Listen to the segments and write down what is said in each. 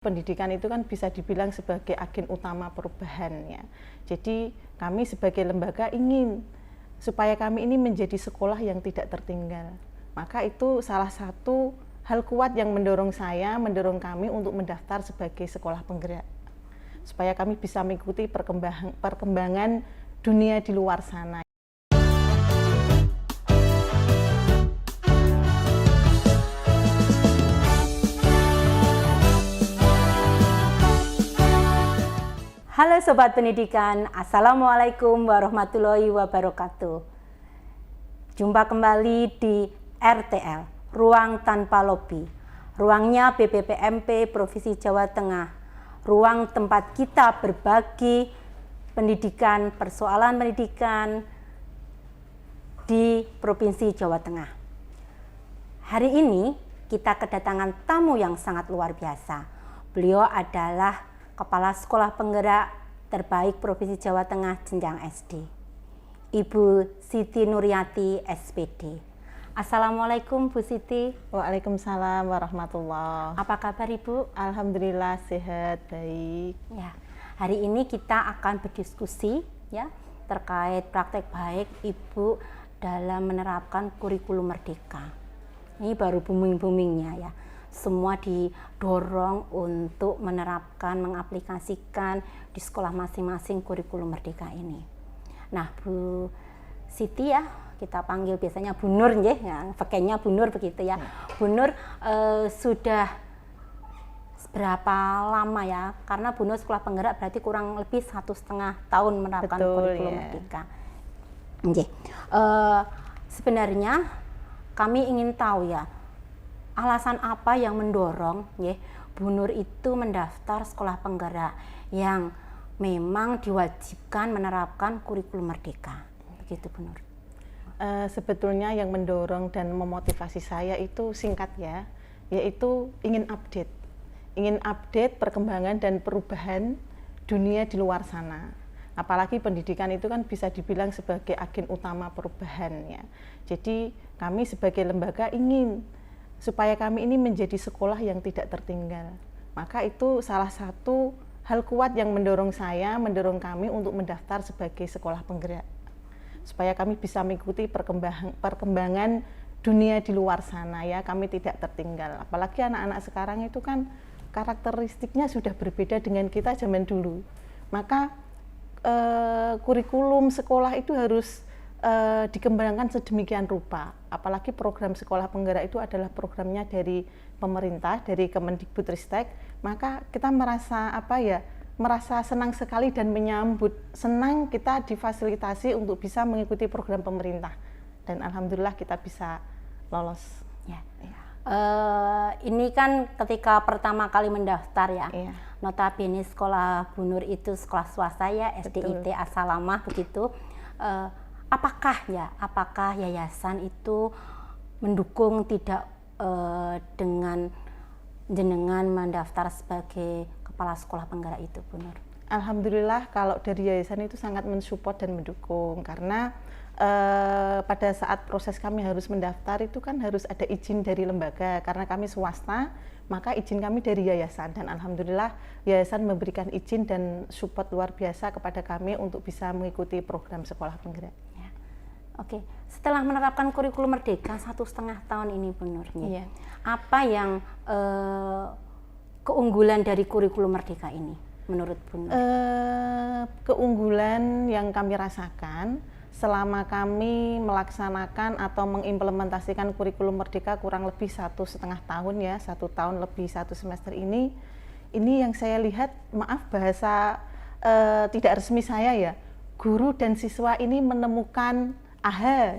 Pendidikan itu kan bisa dibilang sebagai agen utama perubahan ya. Jadi kami sebagai lembaga ingin supaya kami ini menjadi sekolah yang tidak tertinggal. Maka itu salah satu hal kuat yang mendorong mendorong kami untuk mendaftar sebagai sekolah penggerak. Supaya kami bisa mengikuti perkembangan dunia di luar sana. Halo Sobat Pendidikan, Assalamualaikum warahmatullahi wabarakatuh. Jumpa kembali di RTL, Ruang Tanpa Lobi. Ruangnya BPPMP Provinsi Jawa Tengah. Ruang tempat kita berbagi pendidikan, persoalan pendidikan di Provinsi Jawa Tengah. Hari ini kita kedatangan tamu yang sangat luar biasa. Beliau adalah Kepala Sekolah Penggerak Terbaik Provinsi Jawa Tengah jenjang SD, Ibu Siti Nuryati SPD. Assalamualaikum Bu Siti. Waalaikumsalam warahmatullahi. Apa kabar Ibu? Alhamdulillah sehat, baik. Ya, hari ini kita akan berdiskusi ya terkait praktek baik Ibu dalam menerapkan kurikulum merdeka. Ini baru booming-boomingnya ya. Semua didorong untuk menerapkan, mengaplikasikan di sekolah masing-masing kurikulum merdeka ini. Nah, Bu Siti ya, kita panggil biasanya Bu Nur ya, pakainya Bu Nur begitu ya. Bu Nur sudah berapa lama ya? Karena Bu Nur sekolah penggerak berarti kurang lebih 1,5 tahun menerapkan kurikulum merdeka. Sebenarnya kami ingin tahu ya, alasan apa yang mendorong Bu Nur itu mendaftar sekolah penggerak yang memang diwajibkan menerapkan kurikulum merdeka, begitu Bu Nur? Sebetulnya yang mendorong dan memotivasi saya itu singkat ya, yaitu ingin update perkembangan dan perubahan dunia di luar sana. Apalagi pendidikan itu kan bisa dibilang sebagai agen utama perubahan ya. Jadi kami sebagai lembaga ingin supaya kami ini menjadi sekolah yang tidak tertinggal. Maka itu salah satu hal kuat yang mendorong kami untuk mendaftar sebagai sekolah penggerak. Supaya kami bisa mengikuti perkembangan dunia di luar sana ya, kami tidak tertinggal. Apalagi anak-anak sekarang itu kan karakteristiknya sudah berbeda dengan kita zaman dulu. Maka kurikulum sekolah itu harus dikembangkan sedemikian rupa. Apalagi program sekolah penggerak itu adalah programnya dari pemerintah, dari Kemendikbudristek. Maka kita merasa senang sekali dan menyambut senang kita difasilitasi untuk bisa mengikuti program pemerintah. Dan alhamdulillah kita bisa lolos. Ya. Ini kan ketika pertama kali mendaftar ya. Iya. Notabene sekolah Bu Nur itu sekolah swasta ya, SDIT Asalamah begitu. Apakah yayasan itu mendukung tidak dengan jenengan mendaftar sebagai kepala sekolah penggerak itu, Bu Nur? Alhamdulillah kalau dari yayasan itu sangat mensupport dan mendukung, karena pada saat proses kami harus mendaftar itu kan harus ada izin dari lembaga, karena kami swasta, maka izin kami dari yayasan, dan alhamdulillah yayasan memberikan izin dan support luar biasa kepada kami untuk bisa mengikuti program sekolah penggerak. Oke, setelah menerapkan kurikulum merdeka 1,5 tahun ini Bu Nur, iya. Apa yang keunggulan dari kurikulum merdeka ini menurut Bu Nur? Keunggulan yang kami rasakan selama kami melaksanakan atau mengimplementasikan kurikulum merdeka kurang lebih 1,5 tahun ya, 1 tahun lebih 1 semester ini yang saya lihat, maaf bahasa tidak resmi saya ya, guru dan siswa ini menemukan aha.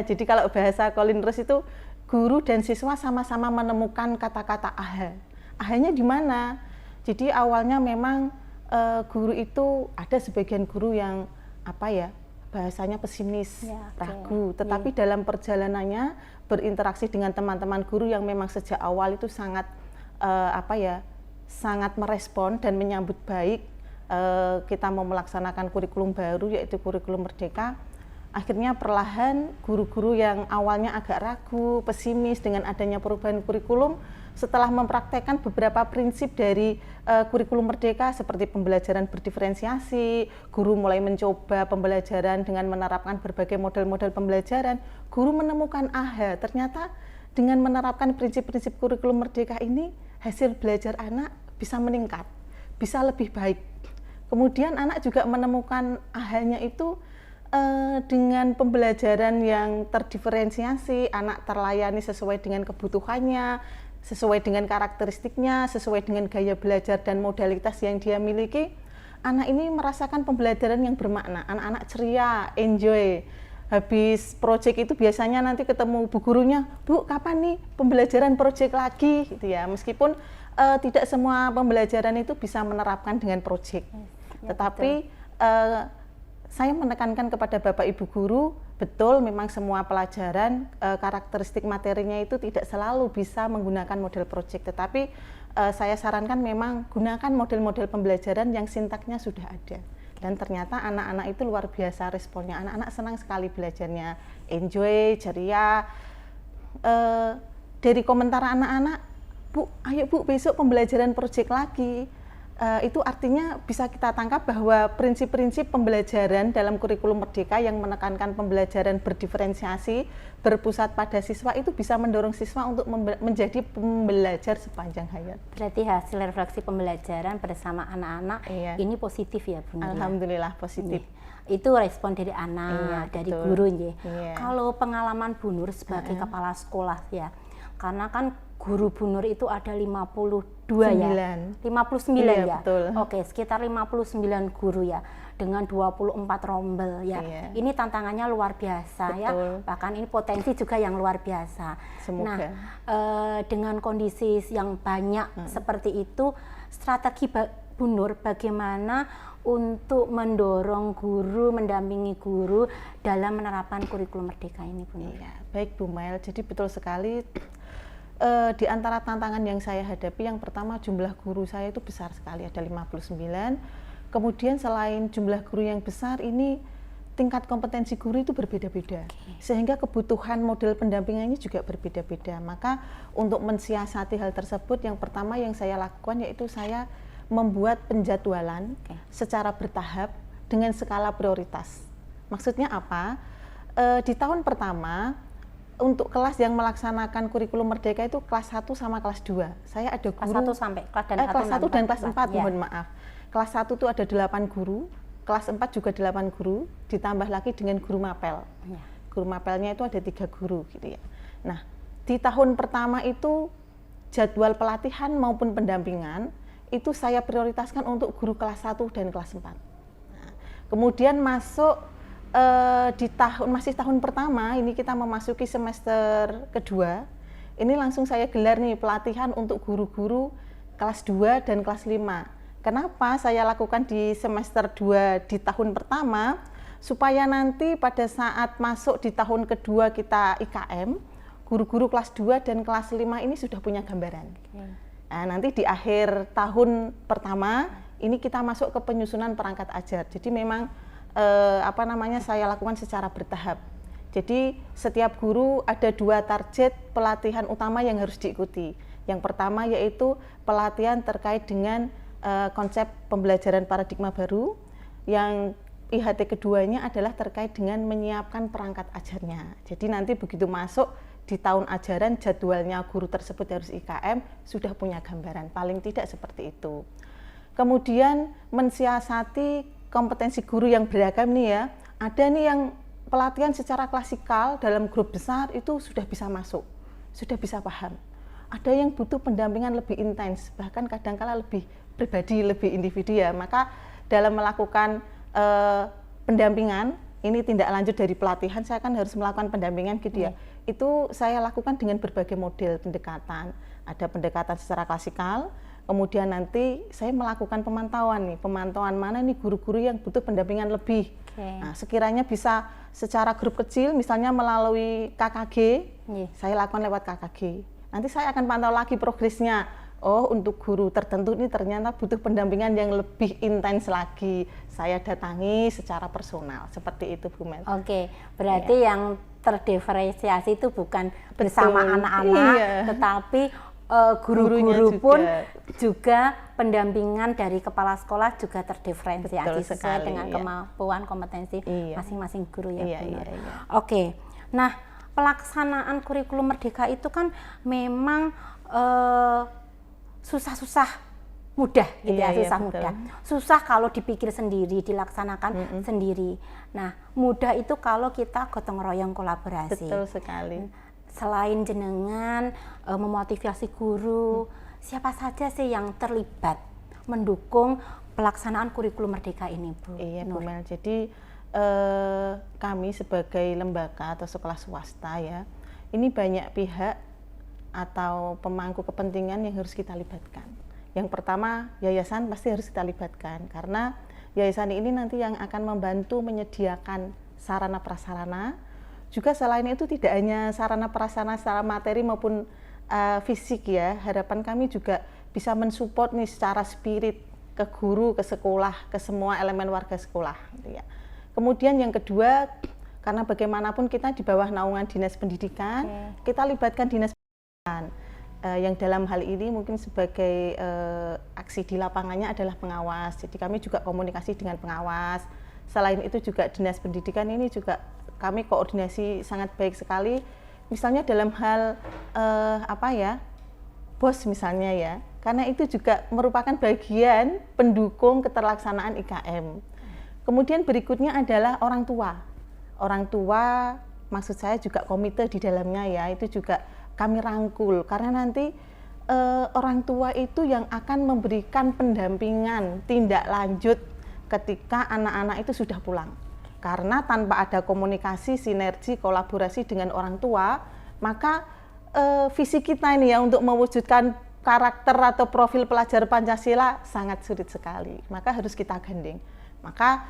Jadi kalau bahasa Colin Rose itu guru dan siswa sama-sama menemukan kata-kata aha. Ahanya di mana? Jadi awalnya memang guru itu ada sebagian guru yang bahasanya pesimis, ragu. Tetapi dalam perjalanannya berinteraksi dengan teman-teman guru yang memang sejak awal itu sangat sangat merespon dan menyambut baik kita mau melaksanakan kurikulum baru, yaitu kurikulum merdeka. Akhirnya perlahan guru-guru yang awalnya agak ragu, pesimis dengan adanya perubahan kurikulum setelah mempraktekkan beberapa prinsip dari kurikulum Merdeka seperti pembelajaran berdiferensiasi, guru mulai mencoba pembelajaran dengan menerapkan berbagai model-model pembelajaran, guru menemukan ternyata dengan menerapkan prinsip-prinsip kurikulum Merdeka ini hasil belajar anak bisa meningkat, bisa lebih baik. Kemudian anak juga menemukan nya itu dengan pembelajaran yang terdiferensiasi, anak terlayani sesuai dengan kebutuhannya, sesuai dengan karakteristiknya, sesuai dengan gaya belajar dan modalitas yang dia miliki. Anak ini merasakan pembelajaran yang bermakna, anak-anak ceria, enjoy. Habis project itu biasanya nanti ketemu bu gurunya, Bu kapan nih pembelajaran project lagi gitu ya. Meskipun tidak semua pembelajaran itu bisa menerapkan dengan project, tetapi saya menekankan kepada Bapak Ibu guru, betul memang semua pelajaran karakteristik materinya itu tidak selalu bisa menggunakan model project, tetapi saya sarankan memang gunakan model-model pembelajaran yang sintaknya sudah ada. Dan ternyata anak-anak itu luar biasa responnya, anak-anak senang sekali belajarnya, enjoy, ceria. Dari komentar anak-anak, Bu, ayo Bu besok pembelajaran project lagi. Itu artinya bisa kita tangkap bahwa prinsip-prinsip pembelajaran dalam kurikulum Merdeka yang menekankan pembelajaran berdiferensiasi, berpusat pada siswa itu bisa mendorong siswa untuk menjadi pembelajar sepanjang hayat. Berarti hasil refleksi pembelajaran bersama anak-anak ini positif ya Bu Nur? Alhamdulillah positif. Itu respon dari anak, dari guru ya. Kalau pengalaman Bu Nur sebagai kepala sekolah ya, karena kan guru Bu Nur itu ada 52 ya? 59 ya? Betul. Oke, sekitar 59 guru ya, dengan 24 rombel ya. Ini tantangannya luar biasa. Betul. Ya, bahkan ini potensi juga yang luar biasa. Semoga. Nah, dengan kondisi yang banyak seperti itu, strategi Bu Nur bagaimana untuk mendorong guru, mendampingi guru dalam menerapkan kurikulum Merdeka ini Bu Nur? Baik Bu Mel, jadi betul sekali. Di antara tantangan yang saya hadapi, yang pertama jumlah guru saya itu besar sekali, ada 59. Kemudian selain jumlah guru yang besar ini, tingkat kompetensi guru itu berbeda-beda. Sehingga kebutuhan model pendampingannya juga berbeda-beda. Maka untuk mensiasati hal tersebut, yang pertama yang saya lakukan yaitu saya membuat penjadwalan secara bertahap dengan skala prioritas. Maksudnya apa? Di tahun pertama, untuk kelas yang melaksanakan kurikulum Merdeka itu kelas 1 sama kelas 2. Saya ada guru kelas 1 sampai kelas 1 dan kelas 4, mohon maaf. Kelas 1 itu ada 8 guru, kelas 4 juga 8 guru, ditambah lagi dengan guru mapel. Guru mapelnya itu ada 3 guru gitu ya. Nah, di tahun pertama itu jadwal pelatihan maupun pendampingan itu saya prioritaskan untuk guru kelas 1 dan kelas 4. Nah, kemudian masuk masih tahun pertama, ini kita memasuki semester kedua, ini langsung saya gelar nih pelatihan untuk guru-guru kelas 2 dan kelas 5. Kenapa saya lakukan di semester 2 di tahun pertama? Supaya nanti pada saat masuk di tahun kedua kita IKM, guru-guru kelas 2 dan kelas 5 ini sudah punya gambaran. Nah, nanti di akhir tahun pertama, ini kita masuk ke penyusunan perangkat ajar. Jadi memang saya lakukan secara bertahap. Jadi setiap guru ada 2 target pelatihan utama yang harus diikuti. Yang pertama yaitu pelatihan terkait dengan konsep pembelajaran paradigma baru. Yang IHT keduanya adalah terkait dengan menyiapkan perangkat ajarnya. Jadi nanti begitu masuk di tahun ajaran, jadwalnya guru tersebut harus IKM, sudah punya gambaran, paling tidak seperti itu. Kemudian mensiasati kompetensi guru yang beragam nih ya. Ada nih yang pelatihan secara klasikal dalam grup besar itu sudah bisa masuk, sudah bisa paham. Ada yang butuh pendampingan lebih intens, bahkan kadang-kala lebih pribadi, lebih individu ya. Maka dalam melakukan pendampingan, ini tindak lanjut dari pelatihan, saya kan harus melakukan pendampingan gitu ya. Itu saya lakukan dengan berbagai model pendekatan. Ada pendekatan secara klasikal, kemudian nanti saya melakukan pemantauan nih, pemantauan mana nih guru-guru yang butuh pendampingan lebih. Nah, sekiranya bisa secara grup kecil, misalnya melalui KKG, saya lakukan lewat KKG. Nanti saya akan pantau lagi progresnya. Oh, untuk guru tertentu ini ternyata butuh pendampingan yang lebih intens lagi. Saya datangi secara personal, seperti itu Bu Mel. Oke, berarti yang terdiferensiasi itu bukan bersama anak-anak, tetapi guru-guru pun juga pendampingan dari kepala sekolah juga terdiferensiasi sesuai dengan kemampuan kompetensi masing-masing guru ya. Oke, nah pelaksanaan kurikulum merdeka itu kan memang susah-susah mudah gitu mudah. Susah kalau dipikir sendiri, dilaksanakan sendiri. Nah, mudah itu kalau kita gotong royong kolaborasi. Betul sekali. Selain jenengan memotivasi guru, siapa saja sih yang terlibat mendukung pelaksanaan kurikulum merdeka ini, Bu? Iya, Bu Mel. Jadi kami sebagai lembaga atau sekolah swasta ya, ini banyak pihak atau pemangku kepentingan yang harus kita libatkan. Yang pertama, yayasan pasti harus kita libatkan karena yayasan ini nanti yang akan membantu menyediakan sarana prasarana. Juga selain itu tidak hanya sarana prasarana secara materi maupun fisik ya, harapan kami juga bisa mensupport nih secara spirit ke guru, ke sekolah, ke semua elemen warga sekolah gitu ya. Kemudian yang kedua, karena bagaimanapun kita di bawah naungan Dinas Pendidikan, kita libatkan Dinas Pendidikan. Yang dalam hal ini mungkin sebagai aksi di lapangannya adalah pengawas. Jadi kami juga komunikasi dengan pengawas. Selain itu juga Dinas Pendidikan ini juga kami koordinasi sangat baik sekali. Misalnya dalam hal BOS misalnya ya, karena itu juga merupakan bagian pendukung keterlaksanaan IKM. Kemudian berikutnya adalah orang tua. Orang tua maksud saya juga komite di dalamnya ya, itu juga kami rangkul karena nanti orang tua itu yang akan memberikan pendampingan tindak lanjut ketika anak-anak itu sudah pulang. Karena tanpa ada komunikasi, sinergi, kolaborasi dengan orang tua, maka visi kita ini ya untuk mewujudkan karakter atau profil pelajar Pancasila sangat sulit sekali. Maka harus kita gandeng. Maka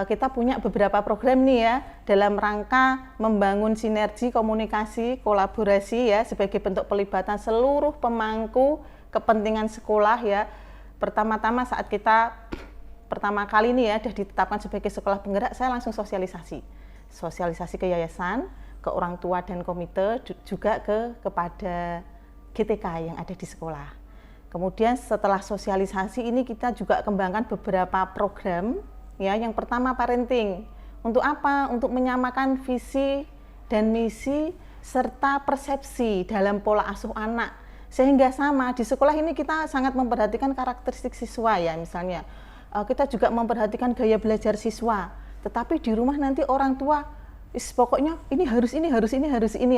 kita punya beberapa program nih ya dalam rangka membangun sinergi, komunikasi, kolaborasi ya sebagai bentuk pelibatan seluruh pemangku kepentingan sekolah ya. Pertama-tama saat kita pertama kali nih ya sudah ditetapkan sebagai sekolah penggerak, saya langsung sosialisasi ke yayasan, ke orang tua dan komite, juga kepada GTK yang ada di sekolah. Kemudian setelah sosialisasi ini kita juga kembangkan beberapa program. Ya, yang pertama parenting. Untuk apa? Untuk menyamakan visi dan misi serta persepsi dalam pola asuh anak. Sehingga sama di sekolah ini kita sangat memperhatikan karakteristik siswa ya, misalnya kita juga memperhatikan gaya belajar siswa. Tetapi di rumah nanti orang tua pokoknya ini harus ini.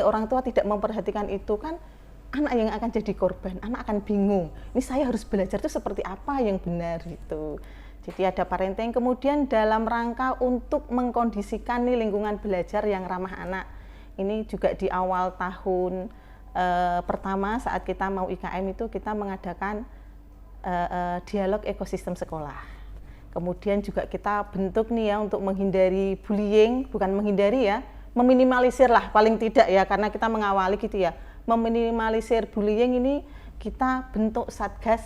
Orang tua tidak memperhatikan itu kan anak yang akan jadi korban. Anak akan bingung. Ini saya harus belajar itu seperti apa yang benar gitu. Jadi ada parenting, kemudian dalam rangka untuk mengkondisikan nih lingkungan belajar yang ramah anak. Ini juga di awal tahun pertama saat kita mau IKM itu kita mengadakan dialog ekosistem sekolah. Kemudian juga kita bentuk nih ya untuk menghindari bullying, bukan menghindari ya, meminimalisir lah paling tidak ya, karena kita mengawali gitu ya. Meminimalisir bullying ini kita bentuk satgas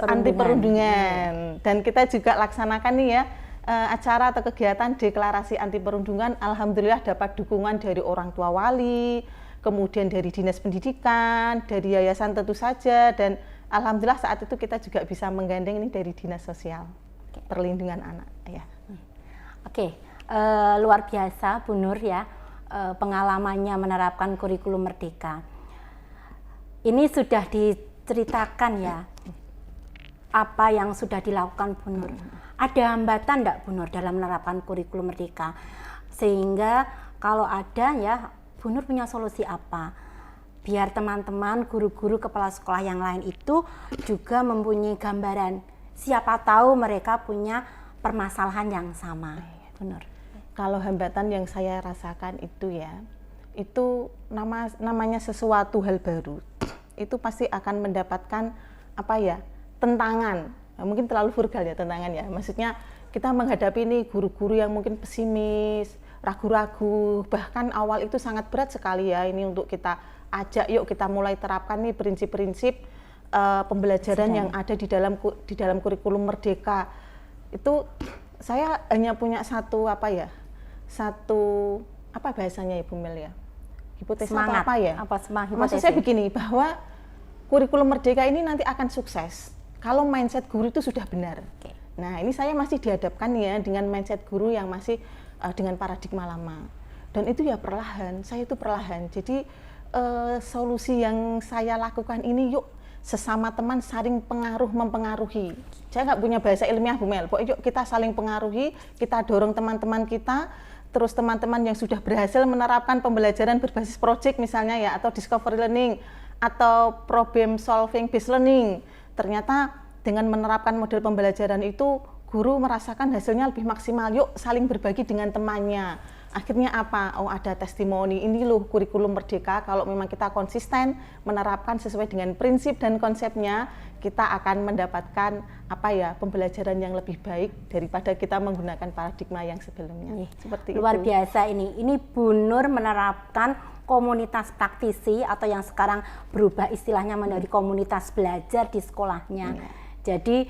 anti perundungan dan kita juga laksanakan nih ya acara atau kegiatan deklarasi anti perundungan. Alhamdulillah dapat dukungan dari orang tua wali, kemudian dari Dinas Pendidikan, dari yayasan tentu saja, dan alhamdulillah saat itu kita juga bisa menggandeng ini dari Dinas Sosial Perlindungan Anak ya. Luar biasa Bu Nur ya, pengalamannya menerapkan kurikulum merdeka. Ini sudah diceritakan ya apa yang sudah dilakukan Bu Nur. Ada hambatan enggak Bu Nur dalam menerapkan kurikulum merdeka? Sehingga kalau ada ya Bu Nur punya solusi apa? Biar teman-teman guru-guru kepala sekolah yang lain itu juga mempunyai gambaran. Siapa tahu mereka punya permasalahan yang sama, Bu Nur. Kalau hambatan yang saya rasakan itu ya, itu namanya sesuatu hal baru. Itu pasti akan mendapatkan tentangan. Nah, mungkin terlalu vulgar ya tentangan ya. Maksudnya kita menghadapi nih guru-guru yang mungkin pesimis, ragu-ragu, bahkan awal itu sangat berat sekali ya. Ini untuk kita ajak, yuk kita mulai terapkan nih prinsip-prinsip pembelajaran yang ada di dalam kurikulum merdeka. Itu saya hanya punya satu bahasanya Ibu Mel ya. hipotesa Semangat. apa ya? Apa semangat Maksud hipotesis? saya begini, bahwa kurikulum merdeka ini nanti akan sukses kalau mindset guru itu sudah benar. Oke. Nah, ini saya masih dihadapkan ya dengan mindset guru yang masih dengan paradigma lama. Dan itu ya perlahan, saya itu perlahan. Jadi solusi yang saya lakukan ini, yuk sesama teman saling mempengaruhi. Saya nggak punya bahasa ilmiah Bu Mel, pokoknya yuk kita saling pengaruhi, kita dorong teman-teman kita, terus teman-teman yang sudah berhasil menerapkan pembelajaran berbasis project misalnya ya, atau discovery learning, atau problem solving based learning. Ternyata dengan menerapkan model pembelajaran itu, guru merasakan hasilnya lebih maksimal, yuk saling berbagi dengan temannya. Akhirnya apa? Oh, ada testimoni, ini loh kurikulum merdeka, kalau memang kita konsisten menerapkan sesuai dengan prinsip dan konsepnya, kita akan mendapatkan apa ya, pembelajaran yang lebih baik daripada kita menggunakan paradigma yang sebelumnya. Seperti Luar itu. biasa ini Bu Nur menerapkan komunitas praktisi atau yang sekarang berubah istilahnya menjadi komunitas belajar di sekolahnya. Jadi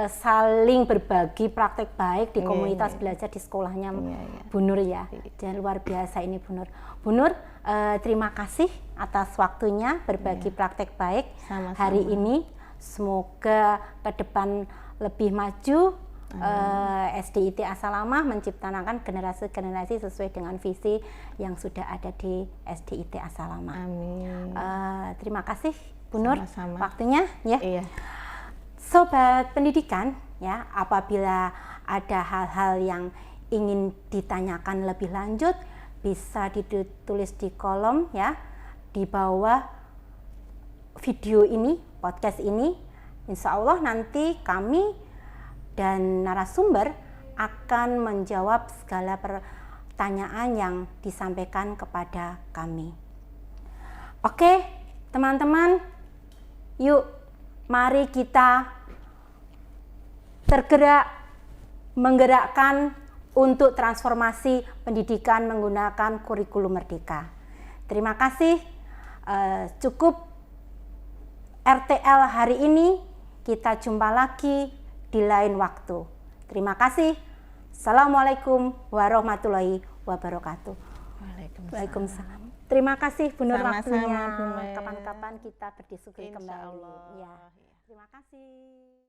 saling berbagi praktek baik di komunitas belajar di sekolahnya Bu Nur ya. Jadi luar biasa ini Bu Nur. Bu Nur, terima kasih atas waktunya berbagi praktek baik Sama-sama. hari ini. Semoga ke depan lebih maju. SDIT Asalamah menciptakan generasi-generasi sesuai dengan visi yang sudah ada di SDIT Asalamah. Amin. Terima kasih Bu Nur, Sama-sama. waktunya ya. Iya. Sobat pendidikan, ya, apabila ada hal-hal yang ingin ditanyakan lebih lanjut, bisa ditulis di kolom ya, di bawah video ini, podcast ini. Insya Allah nanti kami dan narasumber akan menjawab segala pertanyaan yang disampaikan kepada kami. Oke, teman-teman, yuk mari kita tergerak, menggerakkan untuk transformasi pendidikan menggunakan kurikulum merdeka. Terima kasih, cukup RTL hari ini, kita jumpa lagi di lain waktu. Terima kasih. Assalamualaikum warahmatullahi wabarakatuh. Waalaikumsalam. Terima kasih Bu Nur Sama-sama, waktunya. Bu Mel. Kapan-kapan kita berdiskusi Insya kembali. Allah. Ya. Terima kasih.